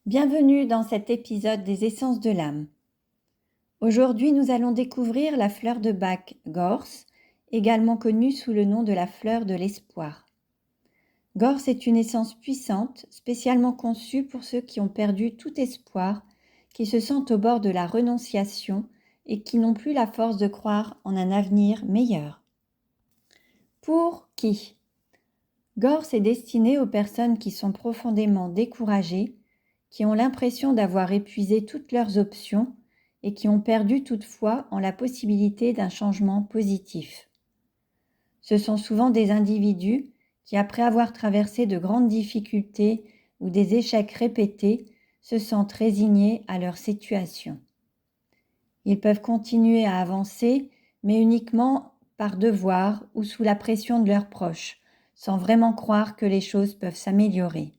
Bienvenue dans cet épisode des Essences de l'âme. Aujourd'hui, nous allons découvrir la fleur de Bach Gorse, également connue sous le nom de la fleur de l'espoir. Gorse est une essence puissante, spécialement conçue pour ceux qui ont perdu tout espoir, qui se sentent au bord de la renonciation et qui n'ont plus la force de croire en un avenir meilleur. Pour qui? Gorse est destinée aux personnes qui sont profondément découragées, qui ont l'impression d'avoir épuisé toutes leurs options et qui ont perdu toute foi en la possibilité d'un changement positif. Ce sont souvent des individus qui, après avoir traversé de grandes difficultés ou des échecs répétés, se sentent résignés à leur situation. Ils peuvent continuer à avancer, mais uniquement par devoir ou sous la pression de leurs proches, sans vraiment croire que les choses peuvent s'améliorer.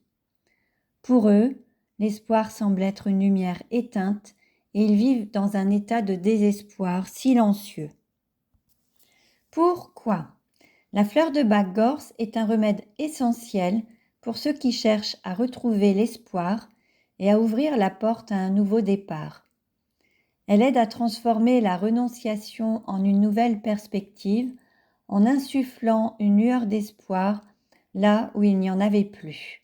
Pour eux, l'espoir semble être une lumière éteinte et ils vivent dans un état de désespoir silencieux. Pourquoi? La fleur de Bach Gorse est un remède essentiel pour ceux qui cherchent à retrouver l'espoir et à ouvrir la porte à un nouveau départ. Elle aide à transformer la renonciation en une nouvelle perspective en insufflant une lueur d'espoir là où il n'y en avait plus.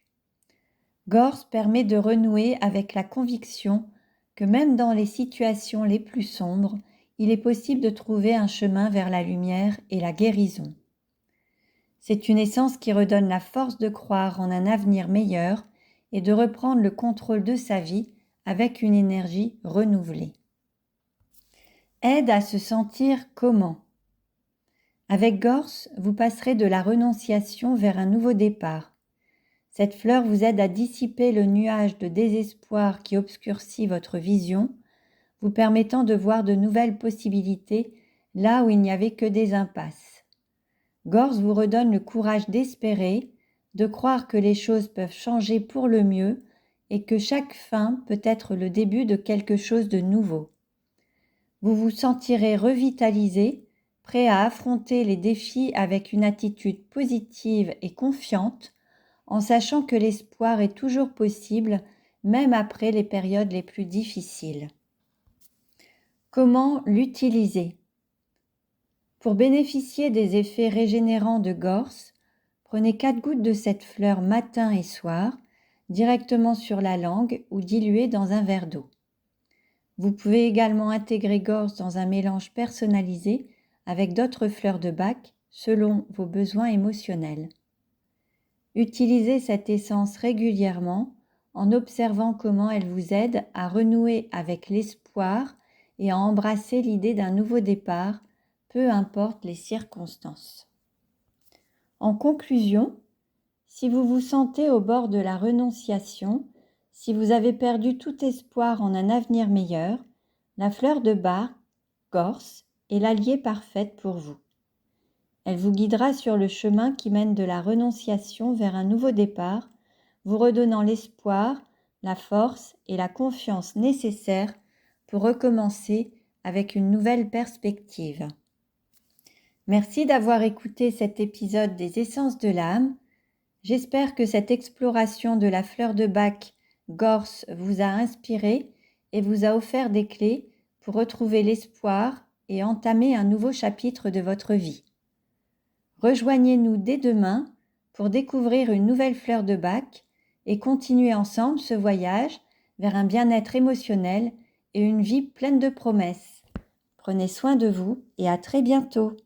Gorse permet de renouer avec la conviction que même dans les situations les plus sombres, il est possible de trouver un chemin vers la lumière et la guérison. C'est une essence qui redonne la force de croire en un avenir meilleur et de reprendre le contrôle de sa vie avec une énergie renouvelée. Aide à se sentir comment? Avec Gorse, vous passerez de la renonciation vers un nouveau départ. Cette fleur vous aide à dissiper le nuage de désespoir qui obscurcit votre vision, vous permettant de voir de nouvelles possibilités là où il n'y avait que des impasses. Gorse vous redonne le courage d'espérer, de croire que les choses peuvent changer pour le mieux et que chaque fin peut être le début de quelque chose de nouveau. Vous vous sentirez revitalisé, prêt à affronter les défis avec une attitude positive et confiante, en sachant que l'espoir est toujours possible, même après les périodes les plus difficiles. Comment l'utiliser? Pour bénéficier des effets régénérants de Gorse, prenez 4 gouttes de cette fleur matin et soir, directement sur la langue ou diluées dans un verre d'eau. Vous pouvez également intégrer Gorse dans un mélange personnalisé avec d'autres fleurs de Bach selon vos besoins émotionnels. Utilisez cette essence régulièrement en observant comment elle vous aide à renouer avec l'espoir et à embrasser l'idée d'un nouveau départ, peu importe les circonstances. En conclusion, si vous vous sentez au bord de la renonciation, si vous avez perdu tout espoir en un avenir meilleur, la fleur de Bach, Gorse, est l'alliée parfaite pour vous. Elle vous guidera sur le chemin qui mène de la renonciation vers un nouveau départ, vous redonnant l'espoir, la force et la confiance nécessaires pour recommencer avec une nouvelle perspective. Merci d'avoir écouté cet épisode des Essences de l'âme. J'espère que cette exploration de la fleur de Bach Gorse vous a inspiré et vous a offert des clés pour retrouver l'espoir et entamer un nouveau chapitre de votre vie. Rejoignez-nous dès demain pour découvrir une nouvelle fleur de Bach et continuer ensemble ce voyage vers un bien-être émotionnel et une vie pleine de promesses. Prenez soin de vous et à très bientôt.